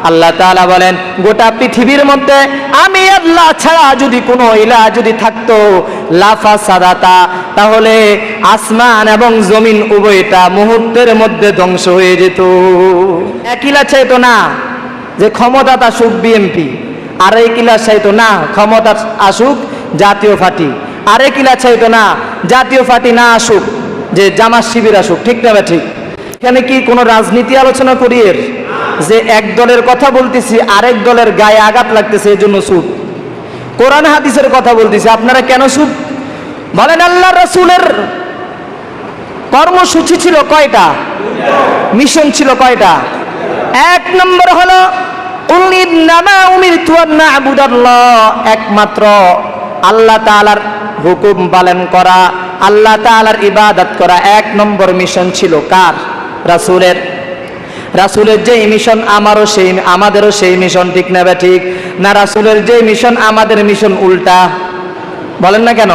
আল্লাহ তাআলা বলেন গোটা পৃথিবীর মধ্যে আমি আল্লাহ ছাড়া যদি কোনো ইলাহ যদি থাকতো লাফাসাদাতা, তাহলে আসমান এবং জমিন উভয়টা মুহূর্তের মধ্যে ধ্বংস হয়ে যেত। এক ইলাহ চাইতো না যে ক্ষমতা আসুক বিএনপি, আরেক ইলাহ চাইতো না ক্ষমতা আসুক জাতীয় পার্টি, আরেক ইলাহ চাইতো না জাতীয় পার্টি না আসুক, যে জামাত শিবির আসুক। ঠিক না ঠিক? এখানে কি কোনো রাজনীতি আলোচনা করি এর যে এক দলের কথা বলতেছি আরেক দলের গায়ে আঘাত লাগতেছে এই জন্য চুপ? কোরআন হাদিসের কথা বলতেছি, আপনারা কেন চুপ বলেন? আল্লাহ রাসূলের কর্মসূচি ছিল কয়টা? মিশন ছিল কয়টা? এক নম্বর হলো উন্নিন্নামা উমিরতু আন না'বুদাল্লাহ, একমাত্র আল্লাহ তাআলার হুকুম পালন করা, আল্লাহ তাআলার ইবাদত করা। এক নম্বর মিশন ছিল কার? রাসূলের। রাসূলের যে মিশন আমাদেরও সেই মিশন। ঠিক না ঠিক? না রাসূলের যে মিশন আমাদের মিশন উল্টা? বলেন না কেন?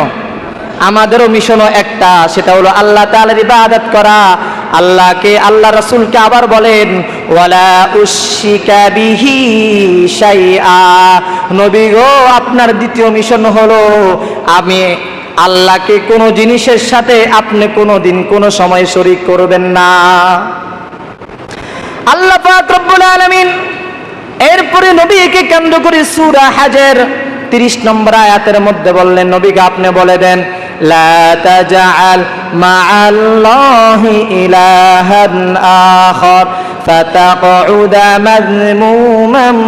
আমাদেরও মিশনও একটা, সেটা হলো আল্লাহ তাআলার ইবাদত করা। আল্লাহকে, আল্লাহ রাসূলকে আবার বলেন ওয়ালা উশরিকা বিহি শাইআ, নবী গো আপনার দ্বিতীয় মিশন হলো আমি আল্লাহকে কোনো জিনিসের সাথে আপনি কোনোদিন কোনো সময় শরীক করবেন না। আল্লাহ পাক রব্বুল আলামিন এরপরে নবীকে কেন্দ্র করে সূরা হজের 30 নম্বর আয়াতের মধ্যে বললেন নবীকে আপনি বলে দেন লা তাজআল মা'আল্লাহি ইলাহান আখার ফাতাকউদা মাযমুমান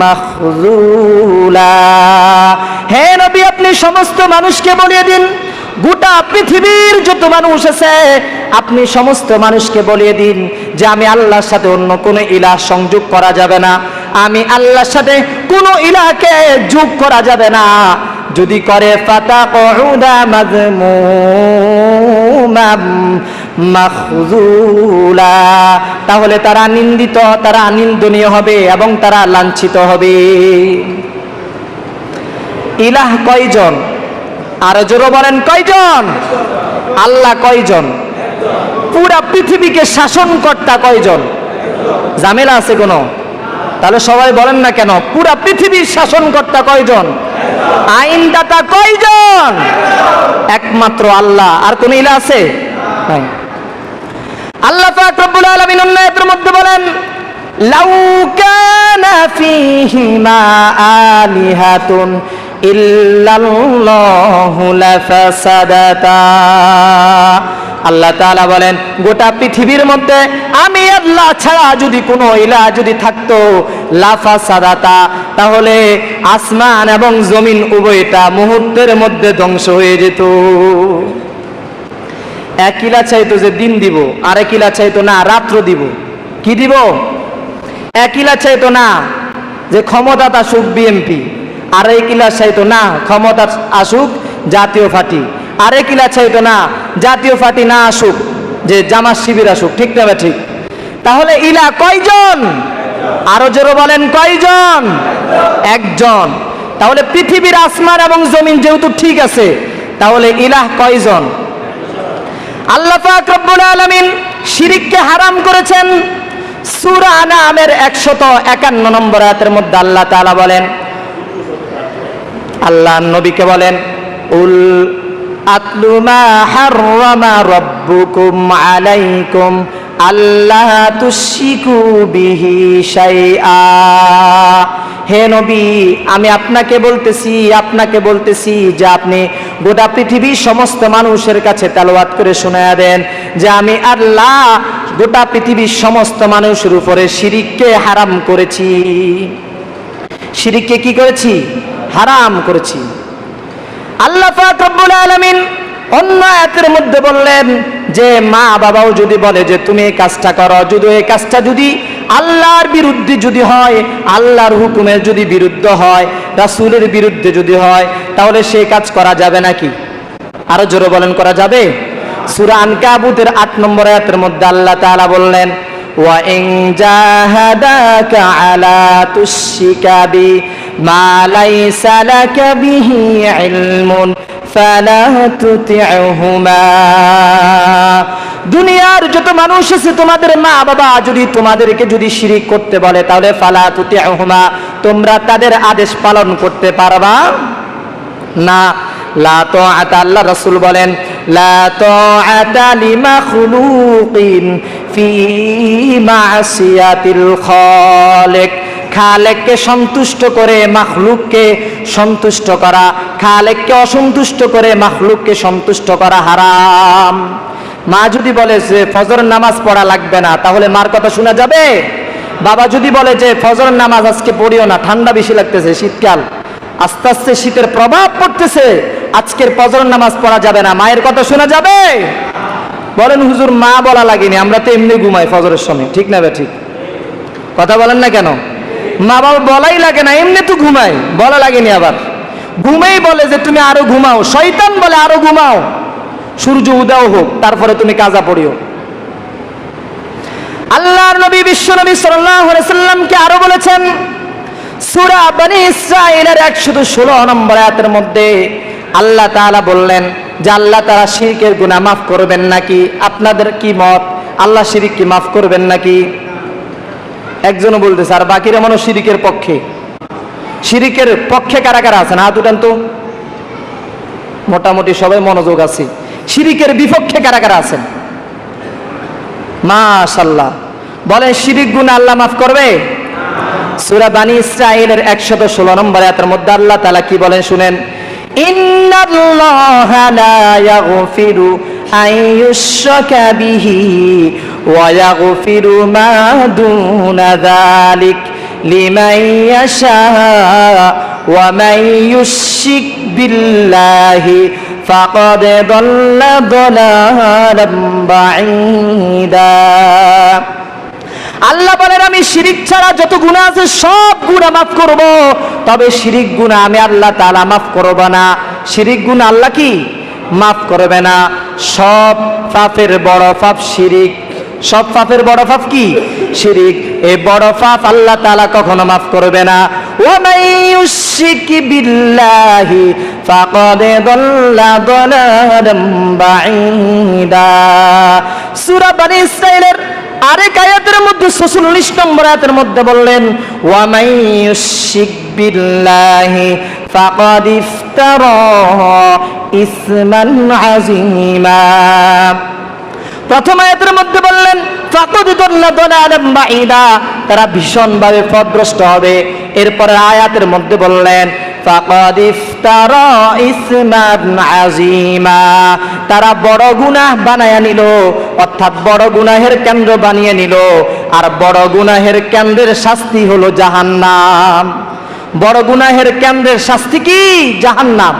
মাখযুলা। হে নবী আপনি সমস্ত মানুষকে বলিয়ে দিন, গোটা পৃথিবীর যত মানুষ আছে আপনি সমস্ত মানুষকে বলিয়ে দিন যে আমি আল্লাহর সাথে অন্য কোনো ইলাহ সংযোগ করা যাবে না, আমি আল্লাহর সাথে কোনো ইলাহকে যোগ করা যাবে না। যদি করে ফাতাকউদা মাযমুমান মাখযুলা, তাহলে তারা নিন্দিত, তারা নিন্দনীয় হবে এবং তারা লাঞ্ছিত হবে। ইলাহ কয়জন? আরো জোরে বলেন কয়জন? আল্লাহ কয়জন? পুরা পৃথিবীকে শাসনকর্তা কয়জন? ঝামেলা আছে কোনো? তাহলে সবাই বলেন না কেন? পুরা পৃথিবীর শাসনকর্তা কয়জন? আইনদাতা কয়জন? একমাত্র আল্লাহ। আর কোন ইলাহ আছে? নাই। আল্লাহ পাক রব্বুল আলামিন অন্য আয়াতের মধ্যে বলেন লাউ কানা ফীহিমা আলিহাতুন ইল্লাল্লাহু লাফাসাদাতা। আল্লাহ তাআলা বলেন গোটা পৃথিবীর মধ্যে আমি আল্লাহ ছাড়া যদি কোনো ইলাহ যদি থাকতো লাফাসাদাতা, তাহলে আসমান এবং জমিন উভয়টা মুহূর্তের মধ্যে ধ্বংস হয়ে যেত। এক ইলাহ চাইতো যে দিন দিব, আরেক ইলাহ চাইতো না রাত্র দিব। কি দিব? এক ইলাহ চাইতো না যে ক্ষমতা আসুক বিএনপি, আরেক ইলাহ চাইতো না ক্ষমতা আসুক জাতীয় পার্টি, আরেক ইলাহ চাইতো না জাতীয় পার্টি না আসুক, যে জামাত শিবির আসুক। ঠিক না ঠিক? তাহলে ইলাহ কয়জন? আরো জোরে বলেন কয়জন? একজন। তাহলে পৃথিবীর আসমান এবং জমিন যেহেতু ঠিক আছে, তাহলে ইলাহ কয়জন? আল্লাহ পাক রব্বুল আলামিন শিরককে হারাম করেছেন। সূরা আনামের 151 নম্বর আয়াতের মধ্যে আল্লাহ তাআলা বলেন, আল্লাহ নবীকে বলেন উল আতলু মা হাররামা রাব্বুকুম আলাইকুম আল্লাহ তুশরিকু বিহি শাইআ। হে নবী আমি আপনাকে বলতেছি যে আপনি গোটা পৃথিবীর সমস্ত মানুষের কাছে তেলাওয়াত করে শোনায়া দেন যে আমি আল্লাহ গোটা পৃথিবীর সমস্ত মানুষের উপরে শিরককে হারাম করেছি। শিরককে কি করেছি? হারাম করেছি। আল্লাহ পাক রব্বুল আলামিন অন্য আয়াতের মধ্যে বললেন যে মা বাবাও যদি বলে যে তুমি এই কাজটা করো, যদি এই কাজটা যদি আল্লাহর বিরুদ্ধে যদি হয়, আল্লাহর হুকুমের যদি বিরুদ্ধ হয়, রাসূলের বিরুদ্ধে যদি হয়, তাহলে সেই কাজ করা যাবে নাকি? আরো জোরে বলেন করা যাবে? সূরা আনকাবুতের 8 নম্বর আয়াতের মধ্যে আল্লাহ তাআলা বললেন ওয়া ইন জাহাদাকা আলা তুশরিকা বি মা লাইসা লাকা বিহি ইলমুন ফালা তুতি'হুমা। দুনিয়ার যত মানুষ আছে তোমাদের মা বাবা যদি তোমাদেরকে যদি শিরিক করতে বলে তাহলে ফালা তুতি'হুমা, তোমরা তাদের আদেশ পালন করতে পারবা না। লা তাআতা, আল্লাহ রাসূল বলেন লা তাআতা লিমাখলুকিন ফি মাসিয়াতিল খালিক। খালেককে সন্তুষ্ট করে মাখলুককে সন্তুষ্ট করা, খালেককে অসন্তুষ্ট করে মাখলুককে সন্তুষ্ট করা হারাম। মা যদি বলে যে ফজর নামাজ পড়া লাগবে না, তাহলে মার কথা শোনা যাবে? বাবা যদি বলে যে ফজর নামাজ আজকে পড়িও না, ঠান্ডা বেশি লাগতেছে, শীতকাল, আস্তে আস্তে শীতের প্রভাব পড়তেছে, আজকের ফজর নামাজ পড়া যাবে না, মায়ের কথা শোনা যাবে? বলেন হুজুর মা বলা লাগেনি, আমরা তো এমনি ঘুমাই ফজরের সময়, ঠিক না? ঠিক কথা বলেন না কেন? মা বাবা বলাই লাগে না, এমনি তো ঘুমাই, বলা লাগেনি। আবার ঘুমেই বলে যে তুমি আরো ঘুমাও, শয়তান বলে আরো ঘুমাও, সূর্য উদয় হোক তারপরে তুমি কাজা পড়িও। আল্লাহর নবী বিশ্ব নবী সাল্লাল্লাহু আলাইহি সাল্লামকে আরো বলেছেন সূরা বনী ইসরাঈলের 116 নম্বর আয়াতের মধ্যে আল্লাহ তাআলা বললেন যে আল্লাহ তাআলা শিরকের গুনাহ মাফ করবেন নাকি? আপনাদের কি মত? আল্লাহ শিরক কি মাফ করবেন নাকি? একজনও বলতেছে, আর বাকিরা মানুষ শিরকের পক্ষে। শিরকের পক্ষে কারা কারা আছেন হাত উঠান তো। মোটামুটি সবাই মনোযোগ আছে। শিরকের বিপক্ষে কারা কারা আছেন? মাশাআল্লাহ। বলেন শিরক গুনাহ আল্লাহ মাফ করবে? সূরা বনী ইসরাঈলের 116 নম্বর আয়াতের মধ্যে আল্লাহ তাআলা কি বলেন শুনেন, ইন্নাল্লাহা লা ইয়াগফিরু আন ইউশরাকা বিহি ওয়া ইয়াগফিরু মা দুনা যালিক লিমান ইয়াশা ওয়া মান ইউশরিক বিল্লাহি ফাকাদ দাল্লা দালালাম বাঈদা। আল্লাহ বলেন আমি শিরিক ছাড়া যত গুনাহ আছে সব গুনাহ মাফ করব, তবে শিরিক গুনাহ আমি আল্লাহ তাআলা মাফ করব না। শিরিক গুনাহ আল্লাহ কি মাফ করবে না? সব পাপের বড় পাপ শিরিক। সব পাপের বড় পাপ কি? শিরিক। এই বড় পাপ আল্লাহ তাআলা কখনো মাফ করবে না। ওয়া মান ইউশরিক বিল্লাহি ফাকাদ দাল্লা দালালাম বাঈদা। সূরা বনী ইসরাঈলের আরেক আয়াতের মধ্যে 46 নম্বর আয়াতের মধ্যে বললেন ওয়া মান ইউশরিক বিল্লাহি ফাকাদ ইফতারা ইসমান আযীমা। প্রথম আয়াতের মধ্যে বললেন ফাকাদ দাল্লা দালালাম বাঈদা, তারা ভীষণভাবে পথভ্রষ্ট হবে। এরপরে আয়াতের মধ্যে বললেন ফাকাদ ইফতারা ইসমান আযীমা, তারা বড় গুনাহ বানায়া নিল, অর্থাৎ বড় গুনাহের কেন্দ্র বানিয়ে নিল। আর বড় গুনাহের কেন্দ্রের শাস্তি হলো জাহান্নাম। বড় গুনাহের কেন্দ্রের শাস্তি কি? জাহান্নাম।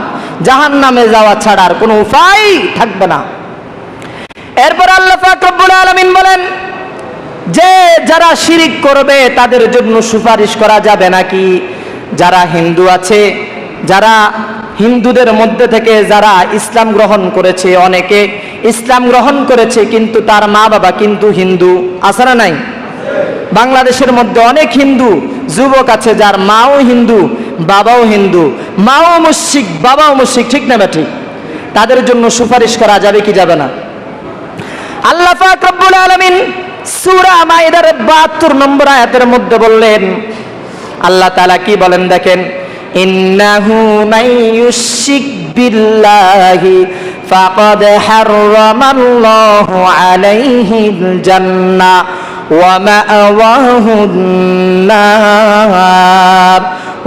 জাহান্নামে যাওয়া ছাড়া আর কোনো উপায় থাকবে না। এরপর আল্লাহ পাক রব্বুল আলামিন বলেন যে যারা শিরিক করবে তাদের জন্য সুপারিশ করা যাবে নাকি? যারা হিন্দু আছে, যারা হিন্দুদের মধ্যে থেকে যারা ইসলাম গ্রহণ করেছে, অনেকে ইসলাম গ্রহণ করেছে কিন্তু তার মা বাবা কিন্তু হিন্দু, আছে না নাই? বাংলাদেশের মধ্যে অনেক হিন্দু যুবক আছে যার মাও হিন্দু বাবাও হিন্দু, মাও মুশরিক বাবাও মুশরিক, ঠিক না ঠিক? তাদের জন্য সুপারিশ করা যাবে কি যাবে না? আল্লাহ পাক রব্বুল আলামিন সূরা মাইদার 72 নম্বর আয়াতের মধ্যে বললেন, আল্লাহ তাআলা কি বলেন দেখেন, ইন্নাহু মান ইউশরিক বিল্লাহি ফাকাদ হারামাল্লাহু আলাইহিল জান্নাহ ওয়া মাআওয়াহুন নার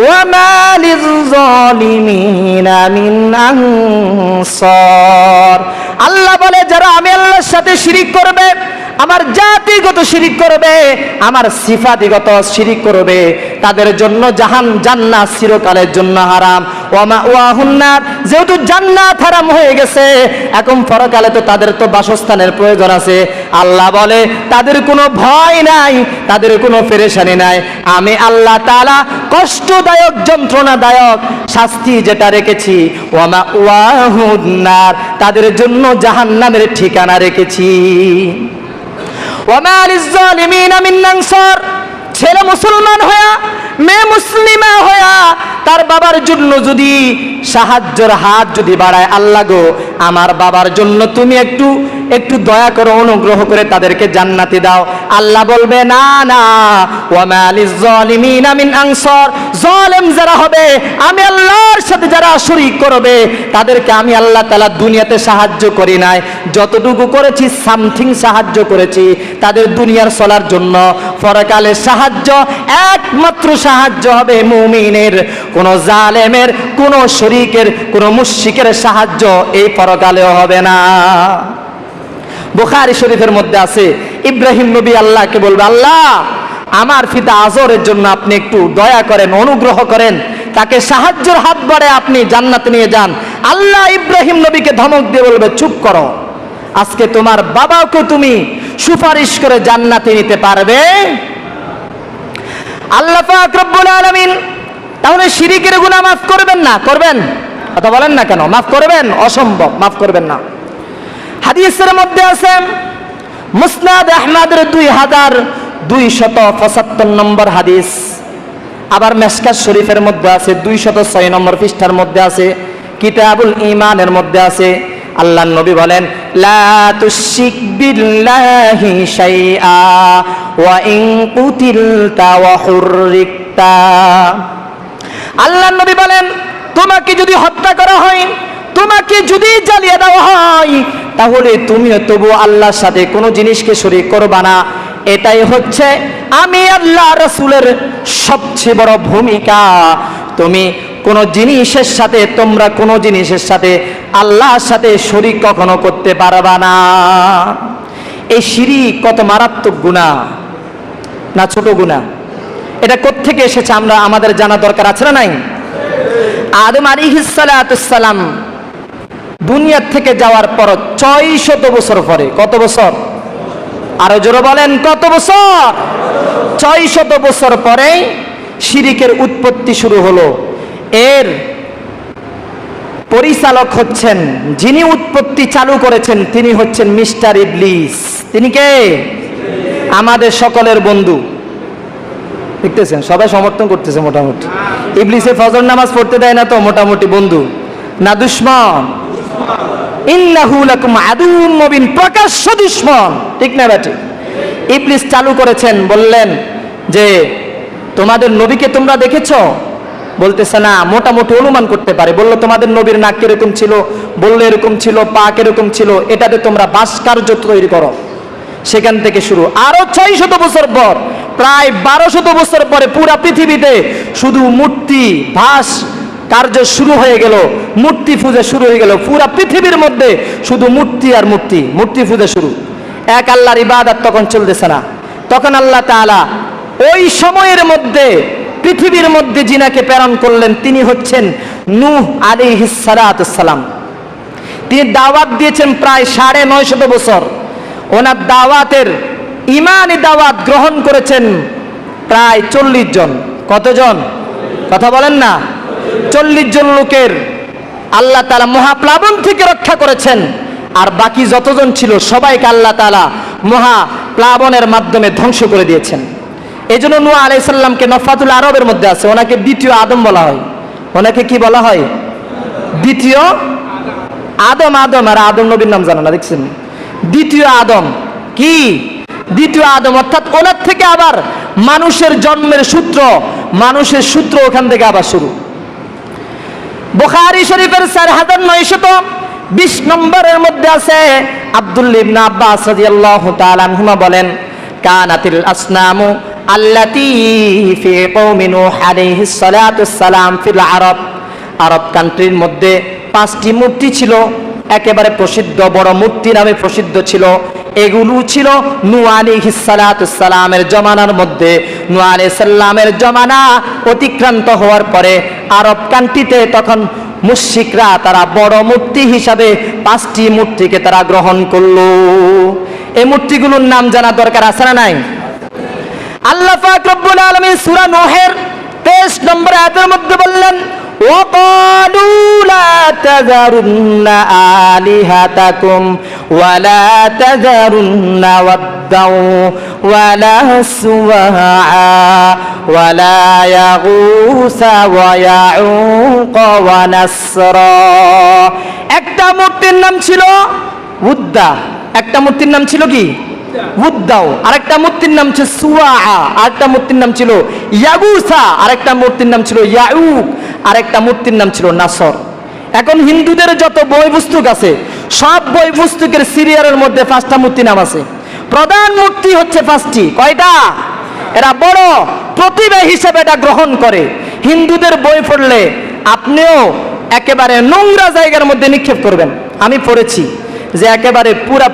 ওয়া মা লিয-যালিমিনা মিন আনসার। আল্লাহ বলে যারা আমি আল্লাহর সাথে শিরিক করবে, আমার জাতিগত শিরিক করবে, আমার সিফাতিগত শিরিক করবে, তাদের জন্য জান্নাত চিরকালের জন্য হারাম। ওয়া মাওয়াহুন নার, যেহেতু জান্নাত হারাম হয়ে গেছে, এখন পরকালে তো তাদের তো বাসস্থানের প্রয়োজন আছে। আল্লাহ বলে তাদের কোনো ভয় নাই, তাদের কোনো পেরেশানি নাই। আমি আল্লাহ তাআলা কষ্টদায়ক যন্ত্রণাদায়ক শাস্তি যেটা রেখেছি, ওয়া মাওয়াহুন নার, তাদের জন্য জাহান্নামের ঠিকানা রেখেছি। ওয়া মা লিয-যালিমিনা মিন আনসার, ছেলে মুসলমান হয়া মেয়ে মুসলিমা হয়া তার বাবার জন্য যদি সাহায্যের হাত যদি বাড়ায়, আল্লাহ গো আমার বাবার জন্য তুমি একটু দয়া করো, অনুগ্রহ করে তাদেরকে জান্নাতি দাও, আল্লাহ বলবে না না, ওয়া মা লিয-যালিমিনা মিন আনসার, জালেম যারা হবে, আমি আল্লাহর সাথে যারা শরীক করবে, তাদেরকে আমি আল্লাহ তাআলা দুনিয়াতে সাহায্য করি নাই, যতটুকু করেছি সামথিং সাহায্য করেছি তাদের দুনিয়ার চলার জন্য। পরকালে সাহায্য, একমাত্র সাহায্য হবে মুমিনের, কোন জালেমের, কোন শরীকের, কোন মুশরিকের সাহায্য এই পরকালেও হবে না। বুখারী শরীফের মধ্যে আছে, ইব্রাহিম নবী আল্লাহকে বলবে, আল্লাহ আমার পিতা আজরের জন্য আপনি একটু দয়া করেন, অনুগ্রহ করেন, তাকে সাহায্যের হাত বাড়ে আপনি জান্নাতে নিয়ে যান। আল্লাহ ইব্রাহিম নবীকে ধমক দিয়ে বলবে, চুপ করো, আজকে তোমার বাবাকে তুমি সুপারিশ করে জান্নাতে নিতে পারবে? আল্লাহ পাক রব্বুল আলামিন তাহলে শিরকের গুনাহ মাফ করবেন না? করবেন? কথা বলেন না কেন? মাফ করবেন? অসম্ভব, মাফ করবেন না। হাদিসের মধ্যে আছে, মুসনাদ আহমদের 2275 নম্বর হাদিস, আবার মিশকাত শরীফের মধ্যে আছে 206 নম্বর পৃষ্ঠার মধ্যে আছে, কিতাবুল ঈমানের মধ্যে আছে, আল্লাহর নবী বলেন, লা তুশরিক বিল্লাহি শাইআ ওয়া ইন কুতিলতা ওয়া হুররিকতা। আল্লাহর নবী বলেন, তোমাকে যদি হত্যা করা হয়, তোমাকে যদি জ্বালিয়ে দেওয়া হয়, তাহলে তুমিও তবু আল্লাহর সাথে কোনো জিনিসকে শরীক করবা না। এটাই হচ্ছে আমি আল্লাহ রাসূলের সবচেয়ে বড় ভূমিকা। তুমি কোন জিনিসের সাথে, তোমরা কোন জিনিসের সাথে আল্লাহর সাথে শরীক কখনো করতে পারবা না। এই শিরক কত মারাত্মক গুনাহ না ছোট গুনাহ? এটা কোত্থেকে এসেছে আমরা আমাদের জানা দরকার আছে না নাই? আদম আলাইহিস সালাতুস সালাম দুনিয়া থেকে যাওয়ার পর 600 বছর পরে, কত বছর? আরো জোরে বলেন, কত বছর? 600 বছর পরে শিরকের উৎপত্তি শুরু হলো। এর পরিচালক হচ্ছেন, যিনি উৎপত্তি চালু করেছেন, তিনি হচ্ছেন মিস্টার ইবলিস। তিনি কে? আমাদের সকলের বন্ধু। দেখতেছেন সবাই সমর্থন করতেছে মোটামুটি। ইবলিসে ফজর নামাজ পড়তে দেয় না তো, মোটামুটি বন্ধু না দুশমন? ইন্নাহু লাকুম আদুউম মুবিন, প্রকাশ্য দুশমন, ঠিক না বেটি? ইবলিস চালু করেছেন, বললেন যে তোমাদের নবীকে তোমরা দেখেছো? বলতেছে না, মোটামুটি অনুমান করতে পারে। বললো তোমাদের নবীর নাক কিরকম ছিল, বললে এরকম ছিল, পা কিরকম ছিল, এটাতে তোমরা ভাস্কর্য তৈরি করো। সেখান থেকে শুরু। আরো 600 বছর পর, প্রায় 1200 বছর পরে পুরা পৃথিবীতে শুধু মূর্তি ভাস কার্য শুরু হয়ে গেল, মূর্তি পূজা শুরু হয়ে গেল। পুরা পৃথিবীর মধ্যে শুধু মূর্তি আর মূর্তি, মূর্তি পূজা শুরু। এক আল্লাহর ইবাদত তখন চলতেছে না। তখন আল্লাহ তাআলা ওই সময়ের মধ্যে পৃথিবীর মধ্যে যিনাকে প্রেরণ করলেন, তিনি হচ্ছেন নূহ আলাইহিস সালাতুস সালাম। তিনি দাওয়াত দিয়েছেন প্রায় 950 বছর। ওনার দাওয়াতের ঈমানি দাওয়াত গ্রহণ করেছেন প্রায় 40 জন। কতজন? কথা বলেন না। 40 জন লোকের আল্লাহ তাআলা মহাপ্লাবন থেকে রক্ষা করেছেন। আর বাকি যতজন ছিল সবাইকে আল্লাহ তাআলা মহাপ্লাবনের মাধ্যমে ধ্বংস করে দিয়েছেন। এই জন্য নূহ আলাইহিস সালামকে নফাতুল আরবের মধ্যে আছে, ওনাকে দ্বিতীয় আদম বলা হয়। ওনাকে কি বলা হয়? দ্বিতীয় আদম। আদম আর আদম নবীর নাম জানো না, দেখছেন? দ্বিতীয় আদম। কি? দ্বিতীয় আদম, অর্থাৎ ওনার থেকে আবার মানুষের জন্মের সূত্র, মানুষের সূত্র ওখান থেকে আবার শুরু। বুখারী শরীফের 4920 নম্বরের মধ্যে আছে, আব্দুল্লাহ ইবনে আব্বাস রাদিয়াল্লাহু তাআলা আনহুমা বলেন, কানাতিল আসনামু আল্লাতী ফি কওমি নূহ আলাইহিস সালাতুস সালাম ফিল আরব। আরব কান্ট্রির মধ্যে 5টি মূর্তি ছিল, একেবারে প্রসিদ্ধ, বড় মূর্তি নামে প্রসিদ্ধ ছিল। এগুলো ছিল নূহ আলাইহিস সালাতুস সালামের জমানার মধ্যে। নূহ আলাইহিস সালামের জমানা অতিক্রান্ত হওয়ার পরে আরব কান্ট্রিতে তখন মুশরিকরা তারা বড় মূর্তি হিসাবে 5টি মূর্তিকে তারা গ্রহণ করলো। এই মূর্তিগুলোর নাম জানা দরকার আছে না নাই? আল্লাহ পাক রব্বুল আলামিন সূরা নূহের 23 নম্বর আয়াতের মধ্যে বললেন, ওয়াকালু লা তাযারুন্না আলিহাতাকুম ওয়ালা তাযারুন্না ওয়াদ্দাও ওয়ালা সুওয়াআ ওয়ালা ইয়াগুসা ওয়া ইয়াউকা ওয়া নাসরা। একটা মূর্তির নাম ছিল উদ্দা, একটা মূর্তির নাম ছিল কি উদ্দাও, আরেকটা মূর্তির নাম ছিল সুওয়াআ, আরেকটা মূর্তির নাম ছিল ইয়াগুসা, আরেকটা মূর্তির নাম ছিল ইয়াউক, আরেকটা মূর্তির নাম ছিল নাসর। এখন হিন্দুদের যত বই পুস্তক আছে সব বই পুস্তকের সিরিয়ালের মধ্যে 5টা মূর্তি নাম আছে। প্রধান মূর্তি হচ্ছে 5টি। কয়টা? এরা বড় প্রতিভা হিসেবে এটা গ্রহণ করে। হিন্দুদের বই পড়লে আপনিও একেবারে নোংরা জায়গার মধ্যে নিক্ষেপ করবেন। আমি পড়েছি যে একেবারে পুরা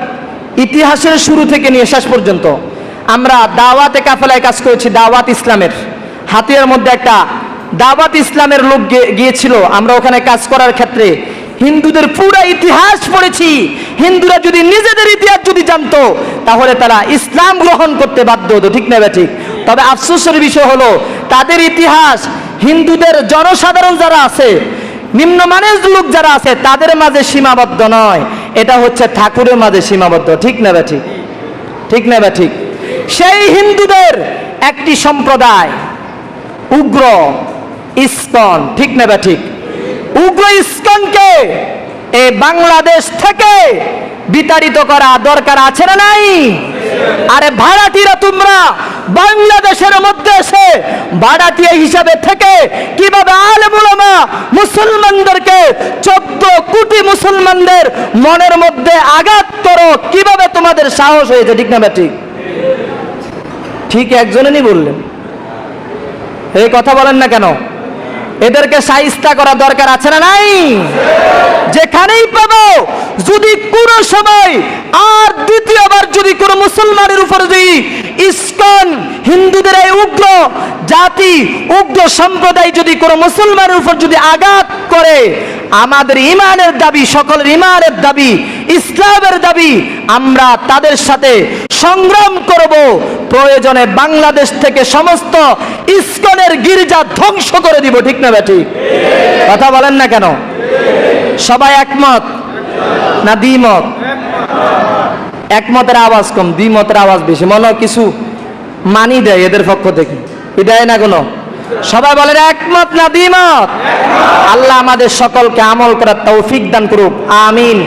ইতিহাসের শুরু থেকে নিয়ে শেষ পর্যন্ত আমরা দাওয়াতে কাফেলায় কাজ করেছি। দাওয়াত ইসলামের হাতিয়ার মধ্যে একটা দাওয়াত ইসলামের লোক গিয়েছিল, আমরা ওখানে কাজ করার ক্ষেত্রে হিন্দুদের পুরো ইতিহাস পড়েছি। হিন্দুরা যদি নিজেদের ইতিহাস যদি জানতো তাহলে তারা ইসলাম গ্রহণ করতে বাধ্য হতো, ঠিক না ঠিক? তবে আফসোসের বিষয় হলো তাদের ইতিহাস হিন্দুদের জনসাধারণ যারা আছে, নিম্নমানের লোক যারা আছে তাদের মাঝে সীমাবদ্ধ নয়, এটা হচ্ছে ঠাকুরের মাঝে সীমাবদ্ধ, ঠিক না ঠিক? ঠিক না ঠিক? সেই হিন্দুদের একটি সম্প্রদায় উগ্র ইসকন, ঠিক না ঠিক? উগ্র ইসকনকে এই বাংলাদেশ থেকে বিতাড়িত করা দরকার আছে না নাই? আরে ভাড়াটিরা তোমরা বাংলাদেশের মধ্যে এসে ভাড়াটিয়া হিসাবে থেকে কিভাবে আলেম উলামা মুসলমানদেরকে 14 কোটি মুসলমানদের মনের মধ্যে আঘাত করো, কিভাবে তোমাদের সাহস হয়েছে, ঠিক না ঠিক? ঠিক একজনেরই বললেন, এই কথা বলেন না কেন? এদেরকে শায়েস্তা করা দরকার আছে না নাই? যেখানেই পাবো যদি কোনো সময় আর দ্বিতীয়বার যদি কোনো মুসলমানের উপরে যদি ইসকন হিন্দুদের এই উগ্র জাতি উগ্র সম্প্রদায় যদি কোনো মুসলমানের উপর যদি আঘাত করে, আমাদের ইমানের দাবি, সকলের ইমানের দাবি, ইসলামের দাবি, আমরা তাদের সাথে সংগ্রাম করব। প্রয়োজনে বাংলাদেশ থেকে সমস্ত ইসকনের গির্জা ধ্বংস করে দিব, ঠিক না ঠিক? কথা বলেন না কেন? সবাই একমত না দ্বিমত? একমতের আওয়াজ কম, দ্বিমতের আওয়াজ বেশি। মনে হয় কিছু মানি দেয় এদের পক্ষ থেকে, দেয় না কোনো? সবাই বলেন একমত না দ্বিমত? আল্লাহ আমাদের সকলকে আমল করার তৌফিক দান করুক, আমিন।